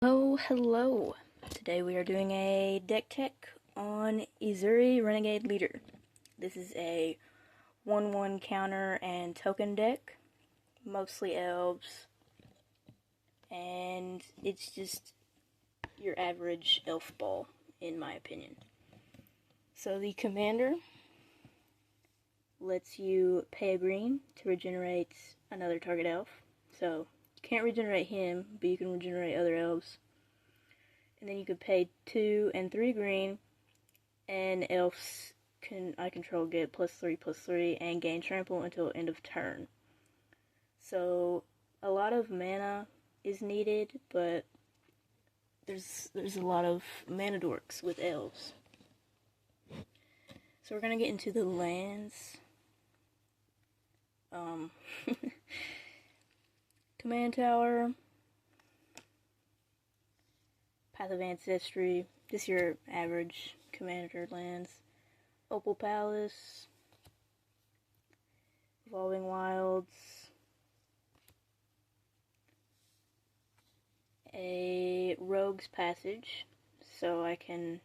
Oh, hello! Today we are doing a deck tech on Ezuri Renegade Leader. This is a 1/1 counter and token deck, mostly elves, and it's just your average elf ball, in my opinion. So the commander lets you pay a green to regenerate another target elf. So you can't regenerate him, but you can regenerate other elves. And then you could pay 2 and 3 green, and elves I control get +3/+3 and gain trample until end of turn. So a lot of mana is needed, but there's a lot of mana dorks with elves. So we're gonna get into the lands. Command Tower, Path of Ancestry, just your average commander lands. Opal Palace, Evolving Wilds, a Rogue's Passage, so I can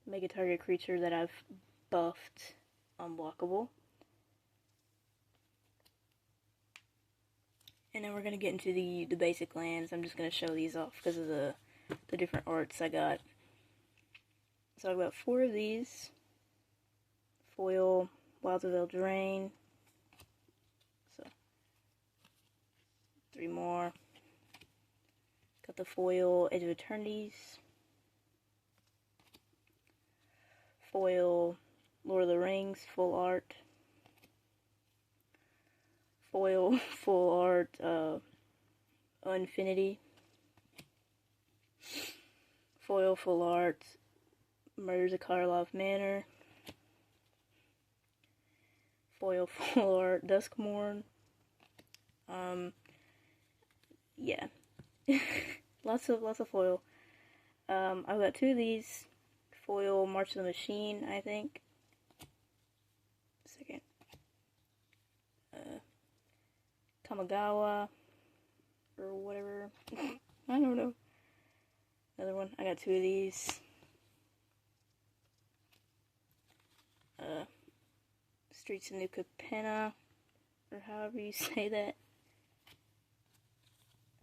make a target creature that I've buffed unblockable. And then we're going to get into the basic lands. I'm just going to show these off because of the different arts I got. So I've got 4 of these. Foil, Wilds of Eldraine. So 3 more. Got the foil Edge of Eternities. Foil Lord of the Rings, full art. Foil full art Infinity. Foil full art Murders of Karlov Manor. Foil full art Duskmourn. Yeah. lots of foil. I've got 2 of these. Foil March of the Machine, I think. Second. Tamagawa, or whatever. I don't know. Another one. I got 2 of these. Streets of New Capenna, or however you say that.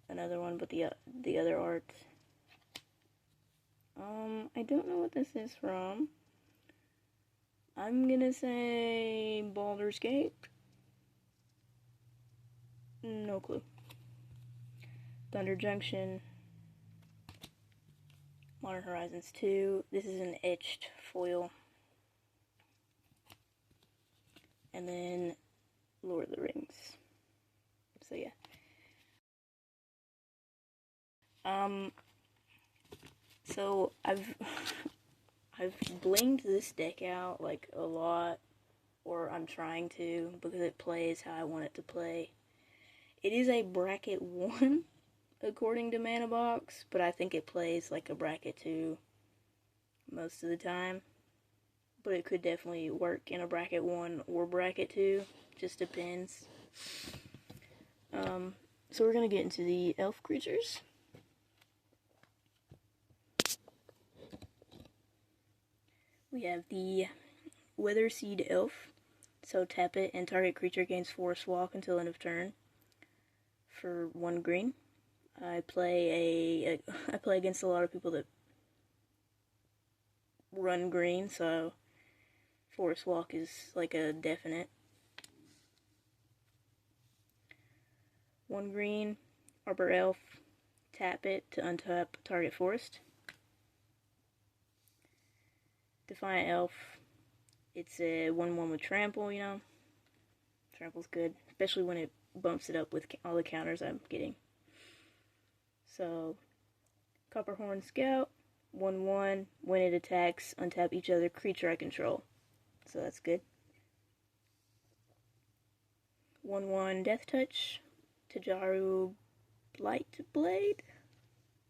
Another one, but the other art. I don't know what this is from. I'm gonna say Baldur's Gate. No clue. Thunder Junction. Modern Horizons 2. This is an etched foil. And then Lord of the Rings. So yeah. So I've blinged this deck out like a lot, or I'm trying to, because it plays how I want it to play. It is a bracket 1 according to Mana Box, but I think it plays like a bracket 2 most of the time. But it could definitely work in a bracket 1 or bracket 2, just depends. So we're gonna get into the elf creatures. We have the Weatherseed Elf. So tap it and target creature gains Forest Walk until end of turn for 1 green. I play against a lot of people that run green, so Forest Walk is like a definite. 1 green, Arbor Elf, tap it to untap target forest. Defiant Elf, it's a 1/1 with trample, you know. Trample's good, especially when it bumps it up with all the counters I'm getting. So, Copperhorn Scout, 1/1, when it attacks, untap each other creature I control. So that's good. 1/1 Death Touch, Tajaru Blightblade.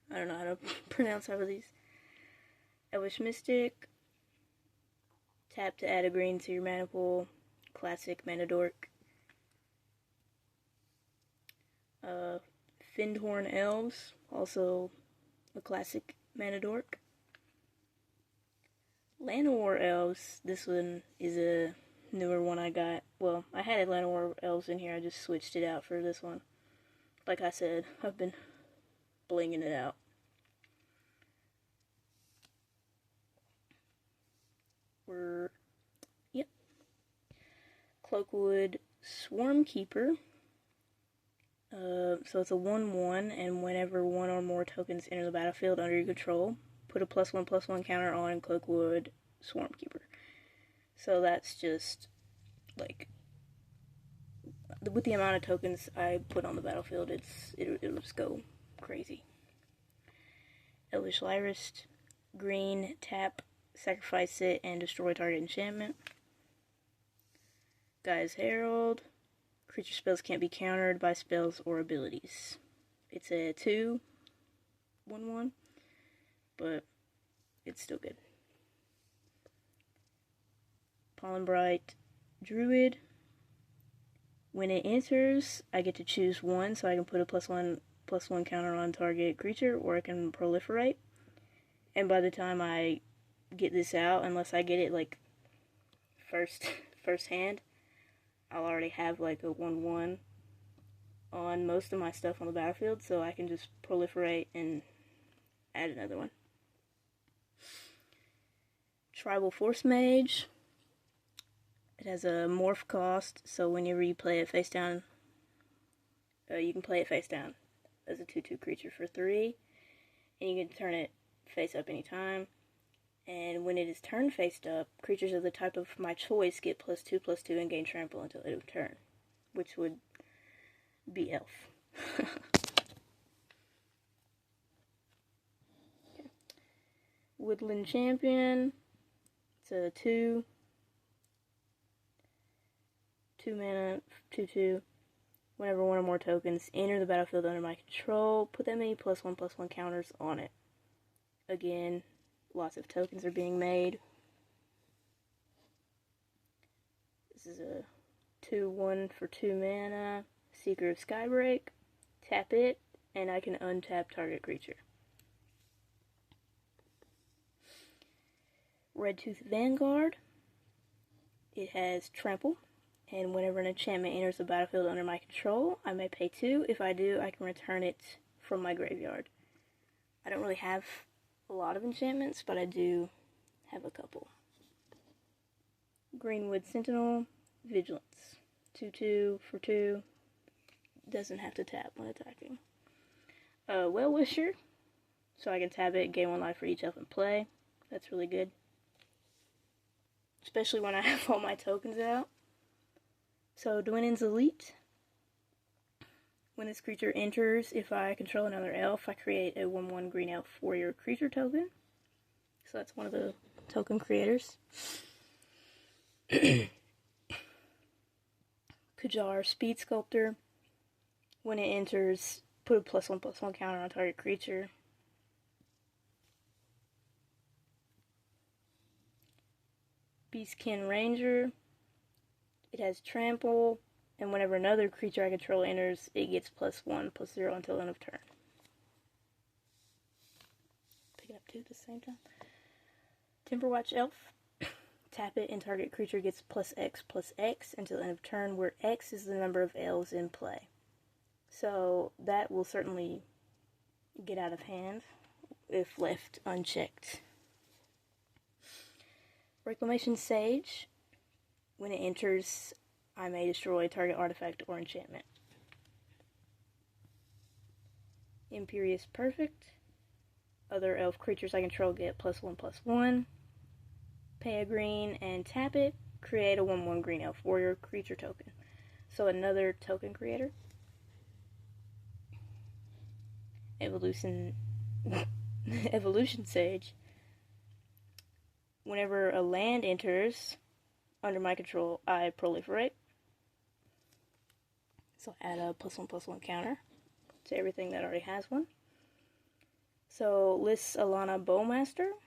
I don't know how to pronounce half of these. Elvish Mystic. Tap to add a green to your mana pool. Classic Mana Dork. Findhorn Elves, also a classic mana dork. Llanowar Elves, this one is a newer one I got. Well, I had Llanowar Elves in here, I just switched it out for this one. Like I said, I've been blinging it out. Yep. Cloakwood Swarmkeeper. So it's a 1/1, and whenever one or more tokens enter the battlefield under your control, put a +1/+1 counter on Cloakwood Swarmkeeper. So that's just, like, with the amount of tokens I put on the battlefield, it'll just go crazy. Elvish Lyrist, green, tap, sacrifice it, and destroy target enchantment. Guy's Herald. Creature spells can't be countered by spells or abilities. It's a 2/1/1, but it's still good. Pollenbright Druid. When it enters, I get to choose one, so I can put a +1/+1 counter on target creature, or I can proliferate. And by the time I get this out, unless I get it like first hand, I'll already have like a 1/1 on most of my stuff on the battlefield, so I can just proliferate and add another one. Tribal Force Mage. It has a morph cost, so whenever you play it face down, you can play it face down as a 2/2 creature for 3, and you can turn it face up anytime. And when it is turned face up, creatures of the type of my choice get +2/+2 and gain trample until end of turn, which would be elf. Okay. Woodland Champion. It's a 2 mana, 2/2. Whenever one or more tokens enter the battlefield under my control, put that many +1/+1 counters on it. Again, lots of tokens are being made. This is a 2/1 for 2 mana. Seeker of Skybreak. Tap it, and I can untap target creature. Redtooth Vanguard. It has trample, and whenever an enchantment enters the battlefield under my control, I may pay 2. If I do, I can return it from my graveyard. I don't really have a lot of enchantments, but I do have a couple. Greenwood Sentinel, Vigilance. 2/2 for 2. Doesn't have to tap when attacking. Well-Wisher, so I can tap it, gain 1 life for each elf in play. That's really good. Especially when I have all my tokens out. So, Dwynen's Elite. When this creature enters, if I control another elf, I create a 1/1 green elf warrior creature token. So that's one of the token creators. Kujar Speed Sculptor. When it enters, put a +1/+1 counter on target creature. Beastkin Ranger. It has trample, and whenever another creature I control enters, it gets +1/+0 until end of turn. Picking up 2 at the same time. Timberwatch Elf. Tap it, and target creature gets +X/+X until end of turn, where X is the number of elves in play. So that will certainly get out of hand if left unchecked. Reclamation Sage. When it enters, I may destroy a target artifact or enchantment. Imperious Perfect. Other elf creatures I control get +1/+1. Pay a green and tap it. Create a 1/1 green elf warrior creature token. So another token creator. Evolution Sage. Whenever a land enters under my control, I proliferate. So add a +1/+1 counter to everything that already has one. So lists Alana Bowmaster.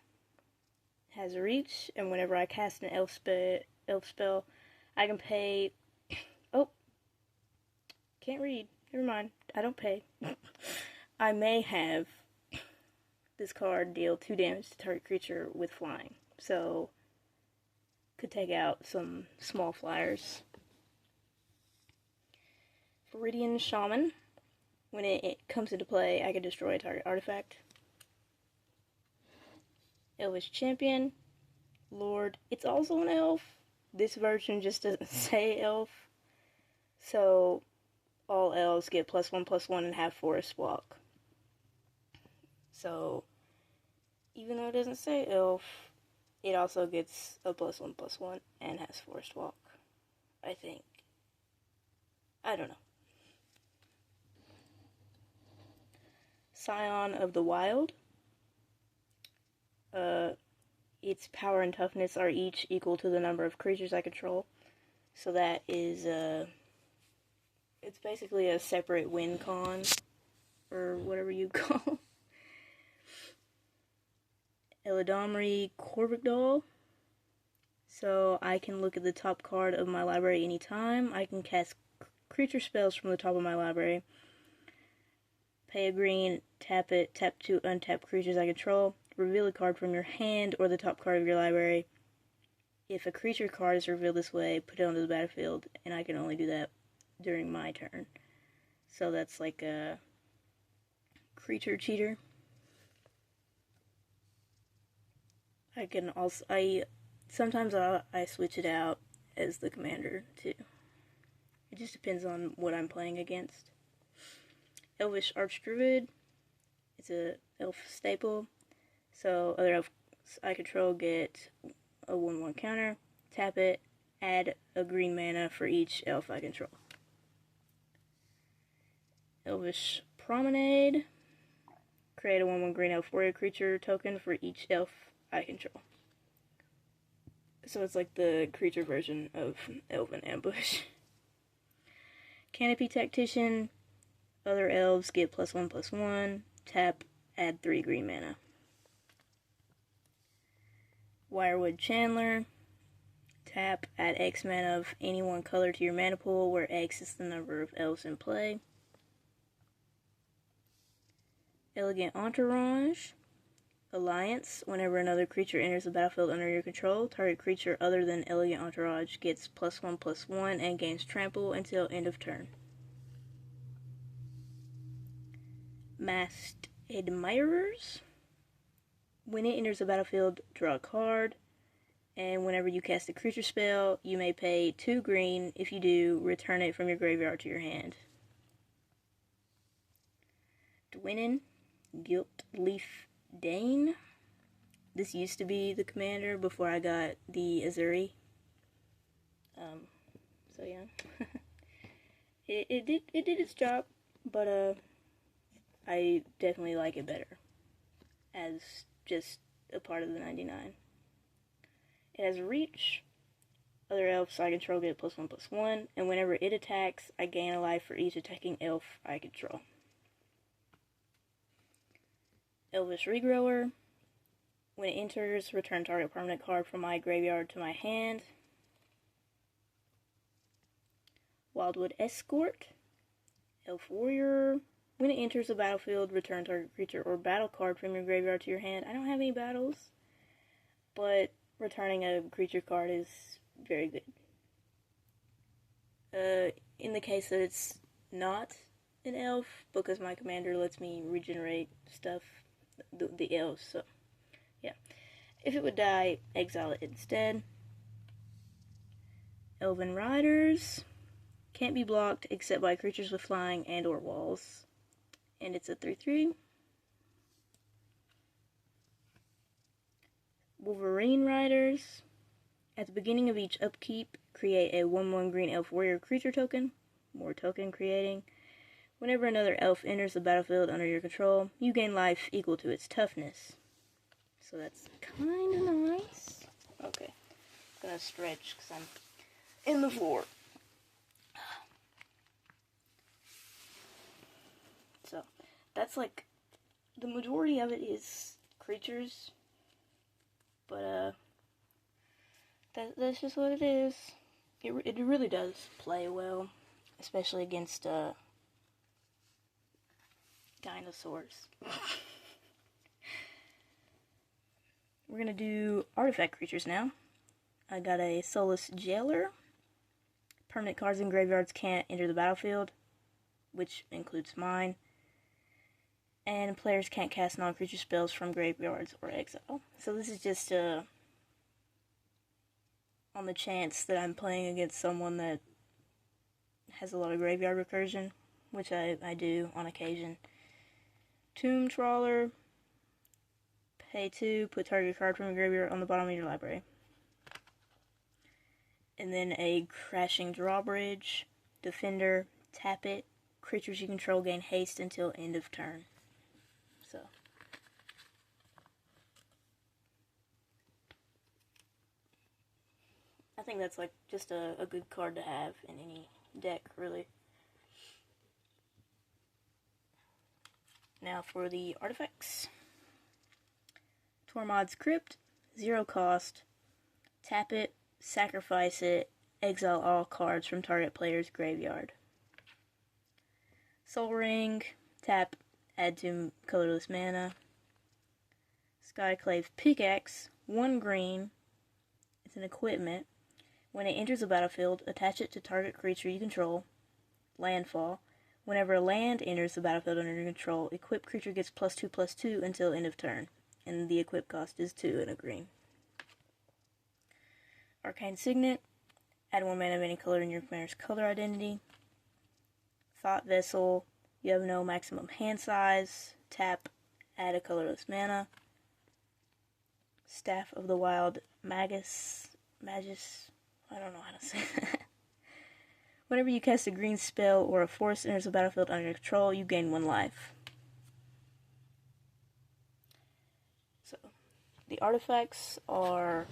Has reach, and whenever I cast an elf spell, I can pay... Oh! Can't read. Never mind. don't pay. I may have this card deal 2 damage to target creature with flying. So, could take out some small flyers. Viridian Shaman. When it comes into play, I can destroy a target artifact. Elvish Champion. Lord. It's also an elf. This version just doesn't say elf. So, all elves get +1/+1 and have forest walk. So, even though it doesn't say elf, it also gets a +1/+1 and has forest walk. I think. I don't know. Scion of the Wild. Its power and toughness are each equal to the number of creatures I control. So that is, it's basically a separate win con, or whatever you call. Eladamri Corvigdal. So I can look at the top card of my library anytime. I can cast creature spells from the top of my library. Pay a green, tap it, tap 2 untapped creatures I control. Reveal a card from your hand or the top card of your library. If a creature card is revealed this way, put it onto the battlefield, and I can only do that during my turn. So that's like a creature cheater. I can also, sometimes I switch it out as the commander too. It just depends on what I'm playing against. Elvish Archdruid. It's a elf staple. So other elves I control get a 1/1 counter. Tap it. Add a green mana for each elf I control. Elvish Promenade. Create a 1/1 green elf warrior creature token for each elf I control. So it's like the creature version of Elven Ambush. Canopy Tactician. Other elves get +1/+1. Tap, add 3 green mana. Wirewood Chandler. Tap, add X mana of any one color to your mana pool, where X is the number of elves in play. Elegant Entourage. Alliance. Whenever another creature enters the battlefield under your control, target creature other than Elegant Entourage gets +1/+1 and gains trample until end of turn. Masked Admirers. When it enters the battlefield, draw a card, and whenever you cast a creature spell, you may pay 2 green. If you do, return it from your graveyard to your hand. Dwynnin, Gilt Leaf Dane. This used to be the commander before I got the Ezuri. So yeah. it did its job, but I definitely like it better as just a part of the 99. It has reach. Other elves I control get +1/+1, and whenever it attacks, I gain a life for each attacking elf I control. Elvish Regrower. When it enters, return target permanent card from my graveyard to my hand. Wildwood Escort. Elf Warrior. When it enters the battlefield, return target creature or battle card from your graveyard to your hand. I don't have any battles, but returning a creature card is very good. In the case that it's not an elf, because my commander lets me regenerate stuff, the elves, so yeah. If it would die, exile it instead. Elven Riders. Can't be blocked except by creatures with flying and or walls. And it's a 3/3. Wolverine Riders. At the beginning of each upkeep, create a 1/1 green elf warrior creature token. More token creating. Whenever another elf enters the battlefield under your control, you gain life equal to its toughness. So that's kind of nice. Okay, I'm gonna stretch because I'm in the floor. So that's like, the majority of it is creatures, but that's just what it is. It really does play well, especially against Dinosaurs. We're gonna do artifact creatures now. I got a Soulless Jailer. Permanent cards in graveyards can't enter the battlefield, which includes mine. And players can't cast non-creature spells from graveyards or exile. So this is just on the chance that I'm playing against someone that has a lot of graveyard recursion, which I do on occasion. Tomb Trawler. Pay 2, put target card from your graveyard on the bottom of your library. And then a Crashing Drawbridge. Defender, tap it. Creatures you control gain haste until end of turn. So, I think that's like just a good card to have in any deck, really. Now for the artifacts. Tormod's Crypt, 0 cost. Tap it, sacrifice it, exile all cards from target player's graveyard. Sol Ring, tap, add 2 colorless mana. Skyclave Pickaxe, 1 green. It's an equipment. When it enters the battlefield, attach it to target creature you control. Landfall. Whenever a land enters the battlefield under your control, equipped creature gets +2/+2 until end of turn. And the equip cost is 2 and a green. Arcane Signet. Add 1 mana of any color in your commander's color identity. Thought Vessel. You have no maximum hand size. Tap, add a colorless mana. Staff of the Wild Magus. I don't know how to say that. Whenever you cast a green spell or a forest enters the battlefield under your control, you gain 1 life. So, the artifacts are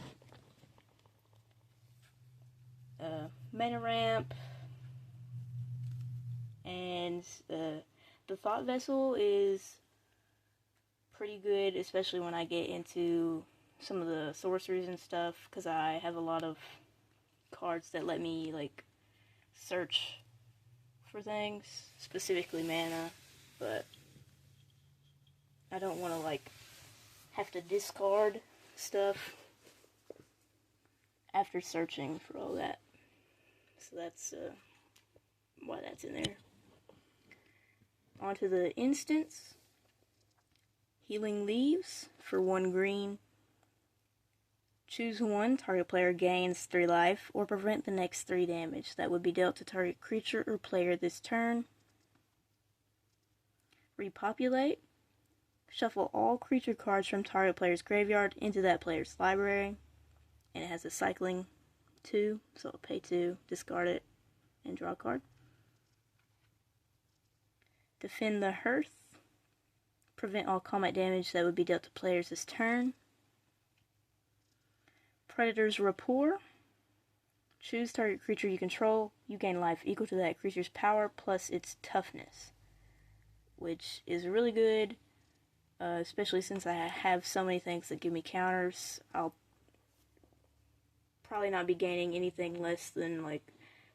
mana ramp, and the Thought Vessel is pretty good, especially when I get into some of the sorceries and stuff, because I have a lot of cards that let me like search for things, specifically mana, but I don't want to like have to discard stuff after searching for all that. So that's why that's in there. Onto the instants. Healing Leaves for 1 green. Choose 1, target player gains 3 life, or prevent the next 3 damage that would be dealt to target creature or player this turn. Repopulate. Shuffle all creature cards from target player's graveyard into that player's library. And it has a cycling 2, so pay 2, discard it, and draw a card. Defend the Hearth. Prevent all combat damage that would be dealt to players this turn. Predator's Rapport. Choose target creature you control. You gain life equal to that creature's power plus its toughness, which is really good, especially since I have so many things that give me counters. I'll probably not be gaining anything less than like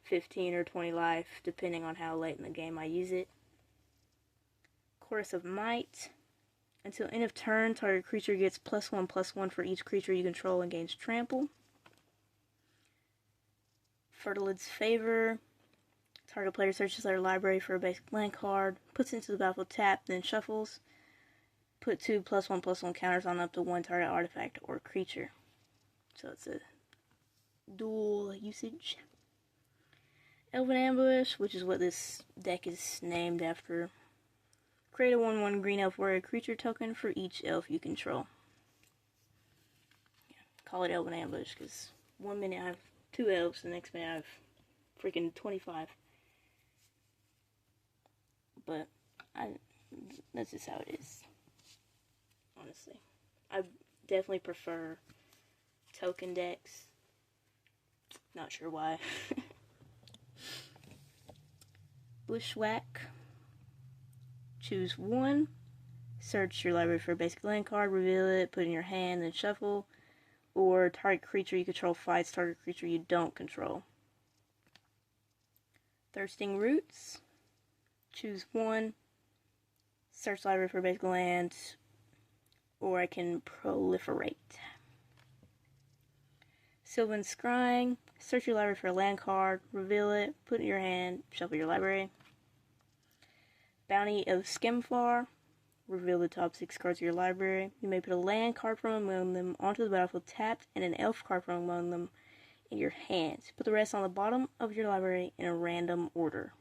15 or 20 life, depending on how late in the game I use it. Chorus of Might. Until end of turn, target creature gets +1/+1 for each creature you control and gains trample. Fertilid's Favor. Target player searches their library for a basic land card, puts it into the battlefield tapped, then shuffles. Put 2 +1/+1 counters on up to 1 target artifact or creature. So it's a dual usage. Elven Ambush, which is what this deck is named after. Create a 1/1 green elf warrior creature token for each elf you control. Yeah, call it Elven Ambush, because 1 minute I have 2 elves, the next minute I have freaking 25. But that's just how it is, honestly. I definitely prefer token decks. Not sure why. Bushwhack. Choose 1. Search your library for a basic land card, reveal it, put it in your hand, then shuffle. Or target creature you control fights target creature you don't control. Thirsting Roots. Choose 1. search library for basic lands, or I can proliferate. Sylvan Scrying, search your library for a land card, reveal it, put it in your hand, shuffle your library. Bounty of Skemfar, reveal the top 6 cards of your library. You may put a land card from among them onto the battlefield tapped and an elf card from among them in your hand. Put the rest on the bottom of your library in a random order.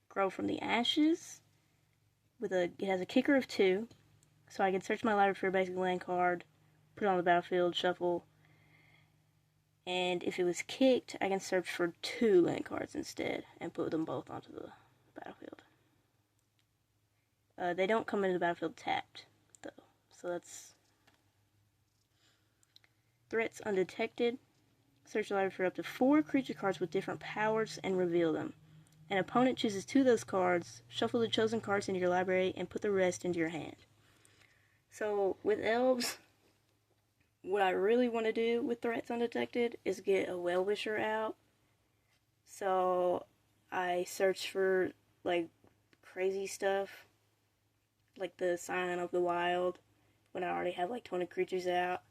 Grow from the Ashes, it has a kicker of 2, so I can search my library for a basic land card, put it on the battlefield, shuffle, and if it was kicked, I can search for 2 land cards instead and put them both onto the battlefield. They don't come into the battlefield tapped, though, so that's... Threats Undetected. Search your library for up to 4 creature cards with different powers and reveal them. An opponent chooses 2 of those cards, shuffle the chosen cards into your library, and put the rest into your hand. So, with elves, what I really want to do with Threats Undetected is get a Well-Wisher out. So, I search for, like, crazy stuff, like the Scion of the Wild, when I already have, like, 20 creatures out.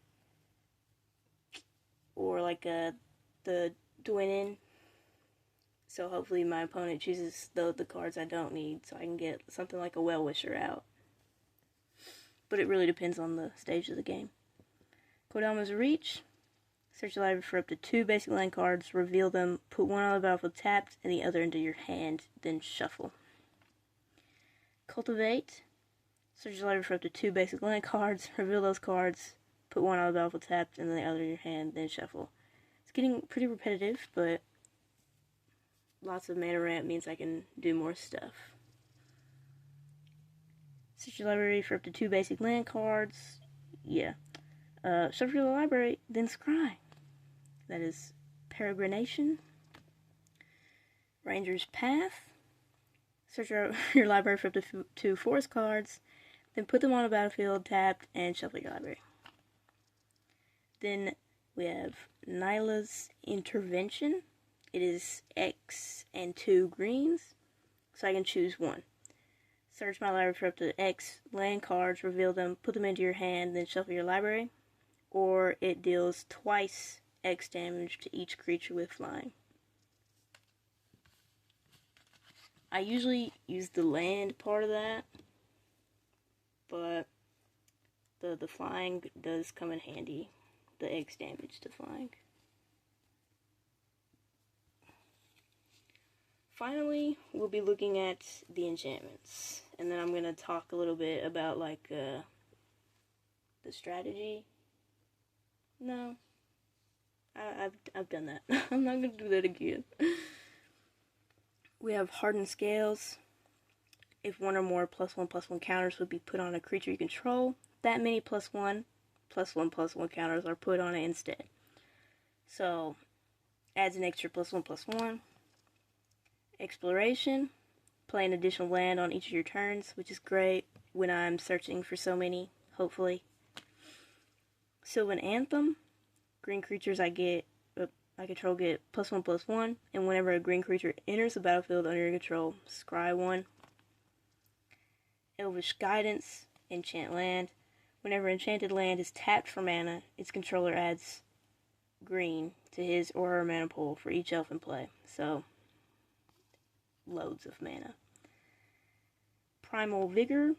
Or, like, the Dwynnin. So, hopefully my opponent chooses the cards I don't need, so I can get something like a Well-Wisher out. But it really depends on the stage of the game. Kodama's Reach. Search the library for up to 2 basic land cards, reveal them, put one on the battlefield tapped, and the other into your hand, then shuffle. Cultivate. Search the library for up to 2 basic land cards, reveal those cards, put one on the battlefield tapped, and the other in your hand, then shuffle. It's getting pretty repetitive, but lots of mana ramp means I can do more stuff. Search your library for up to 2 basic land cards. Yeah. Shuffle your library, then scry. That is Peregrination. Ranger's Path. Search your library for up to 2 forest cards, then put them on a battlefield tapped and shuffle your library. Then we have Nyla's Intervention. It is X and 2 greens, so I can choose one. Search my library for up to X land cards, reveal them, put them into your hand, then shuffle your library. Or it deals twice X damage to each creature with flying. I usually use the land part of that, but the flying does come in handy, the X damage to flying. Finally, we'll be looking at the enchantments, and then I'm going to talk a little bit about, like, the strategy. No, I've done that. I'm not going to do that again. We have Hardened Scales. If one or more +1/+1 counters would be put on a creature you control, that many +1/+1/+1 counters are put on it instead. So, adds an extra +1/+1. Exploration. Play an additional land on each of your turns, which is great when I'm searching for so many, hopefully. Sylvan Anthem. Green creatures I control get +1/+1, and whenever a green creature enters the battlefield under your control, scry 1. Elvish Guidance. Enchant land. Whenever enchanted land is tapped for mana, its controller adds green to his or her mana pool for each elf in play. So, loads of mana. Primal Vigor.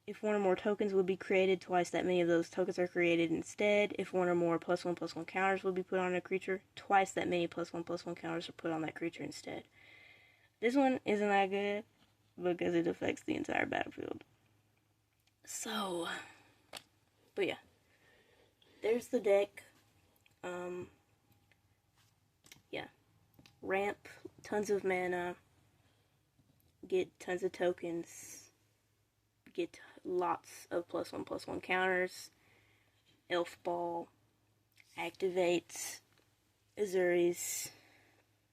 If one or more tokens would be created, twice that many of those tokens are created instead. If one or more +1/+1 counters would be put on a creature, twice that many +1/+1 counters are put on that creature instead. This one isn't that good because it affects the entire battlefield. So, but yeah, there's the deck. Yeah, ramp, tons of mana, get tons of tokens, get lots of +1/+1 counters, Elf Ball, activates Ezuri's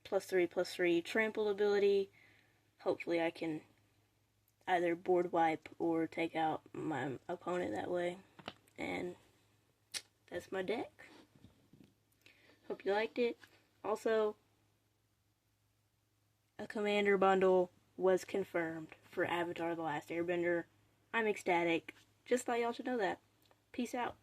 +3/+3 trample ability. Hopefully I can either board wipe or take out my opponent that way. And that's my deck. Hope you liked it. Also, a commander bundle was confirmed for Avatar: The Last Airbender. I'm ecstatic. Just thought y'all should know that. Peace out.